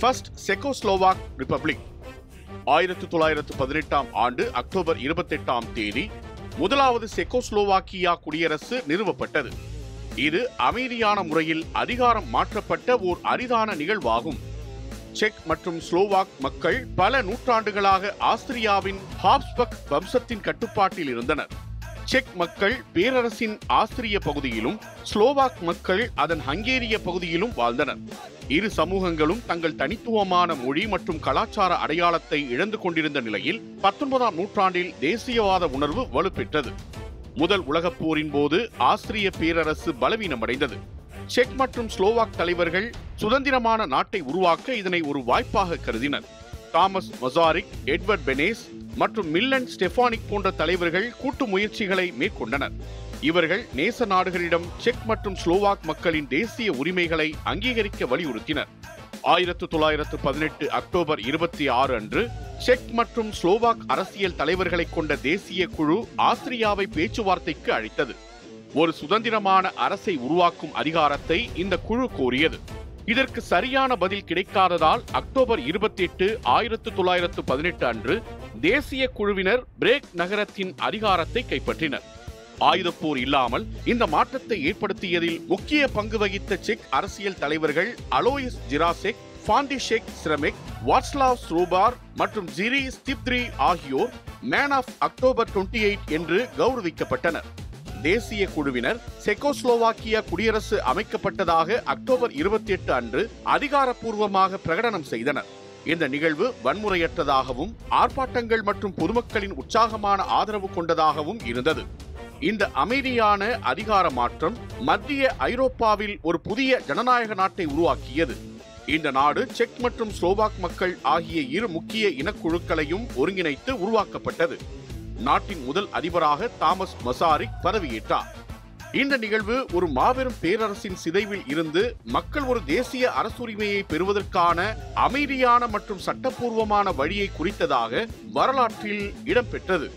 First செக்கோஸ்லோவாக் republic 1918ஆம் ஆண்டு October 28ஆம் தேதி முதலாவது செக்கோஸ்லோவாக்கியா குடியரசு நிறுவப்பட்டது. இது அமைதியான முறையில் அதிகாரம் மாற்றப்பட்ட ஓர் அரிதான நிகழ்வாகும். செக் மற்றும் ஸ்லோவாக் மக்கள் பல நூற்றாண்டுகளாக ஆஸ்திரியாவின் ஹாப்ஸ்பர்க் வம்சத்தின் கட்டுப்பாட்டில் இருந்தனர். செக் மக்கள் பேரரசின் ஆஸ்திரிய பகுதியிலும் ஸ்லோவாக் மக்கள் அதன் ஹங்கேரிய பகுதியிலும் வாழ்ந்தனர். இரு சமூகங்களும் தங்கள் தனித்துவமான மொழி மற்றும் கலாச்சார அடையாளத்தை இழந்து கொண்டிருந்த நிலையில் 19ஆம் நூற்றாண்டில் தேசியவாத உணர்வு வலுப்பெற்றது. முதல் உலகப் போரின் போது ஆஸ்திரிய பேரரசு பலவீனமடைந்தது. செக் மற்றும் ஸ்லோவாக் தலைவர்கள் சுதந்திரமான நாட்டை உருவாக்க இதனை ஒரு வாய்ப்பாக கருதினர். தாமஸ் மசாரிக், எட்வர்ட் பெனேஸ் மற்றும் மில்லன் ஸ்டெஃபானிக் போன்ற தலைவர்கள் கூட்டு முயற்சிகளை மேற்கொண்டனர். இவர்கள் நேச நாடுகளிடம் செக் மற்றும் ஸ்லோவாக் மக்களின் தேசிய உரிமைகளை அங்கீகரிக்க வலியுறுத்தினர். 1918 அக்டோபர் 26 அன்று செக் மற்றும் ஸ்லோவாக் அரசியல் தலைவர்களை கொண்ட தேசிய குழு ஆஸ்திரியாவை பேச்சுவார்த்தைக்கு அழைத்தது. ஒரு சுதந்திரமான அரசை உருவாக்கும் அதிகாரத்தை இந்த குழு கோரியது. இதற்கு சரியான பதில் கிடைக்காததால் அக்டோபர் 28, 1918 அன்று தேசிய குழுவினர் பிரேக் நகரத்தின் அதிகாரத்தை கைப்பற்றினர். ஆயுதப்போர் இல்லாமல் இந்த மாற்றத்தை ஏற்படுத்தியதில் முக்கிய பங்கு வகித்த செக் அரசியல் தலைவர்கள் அலோயிஸ் ஜிராசெக், ஃபாண்டிஷெக் சிரமெக், வாட்ஸ்லாவ் ஸ்ரோபார் மற்றும் ஜிரி ஸ்திப்த்ரி ஆகியோர் மேன் ஆஃப் அக்டோபர் 28 என்று கௌரவிக்கப்பட்டனர். தேசிய குழுவினர் செக்கோஸ்லோவாக்கியா குடியரசு அமைக்கப்பட்டதாக அக்டோபர் 28 அன்று அதிகாரப்பூர்வமாக பிரகடனம் செய்தனர். இந்த நிகழ்வு வன்முறையற்றதாகவும் ஆர்ப்பாட்டங்கள் மற்றும் பொதுமக்களின் உற்சாகமான ஆதரவு கொண்டதாகவும் இருந்தது. இந்த அமைதியான அதிகார மாற்றம் மத்திய ஐரோப்பாவில் ஒரு புதிய ஜனநாயக நாட்டை உருவாக்கியது. இந்த நாடு செக் மற்றும் ஸ்லோவாக் மக்கள் ஆகிய இரு முக்கிய இனக்குழுக்களையும் ஒருங்கிணைத்து உருவாக்கப்பட்டது. நாட்டின் முதல் அதிபராக தாமஸ் மசாரிக் பதவியேற்றார். இந்த நிகழ்வு ஒரு மாபெரும் பேரரசின் சிதைவில் இருந்து மக்கள் ஒரு தேசிய அரசுரிமையை பெறுவதற்கான அமைதியான மற்றும் சட்டப்பூர்வமான வழியை குறித்ததாக வரலாற்றில் இடம்பெற்றது.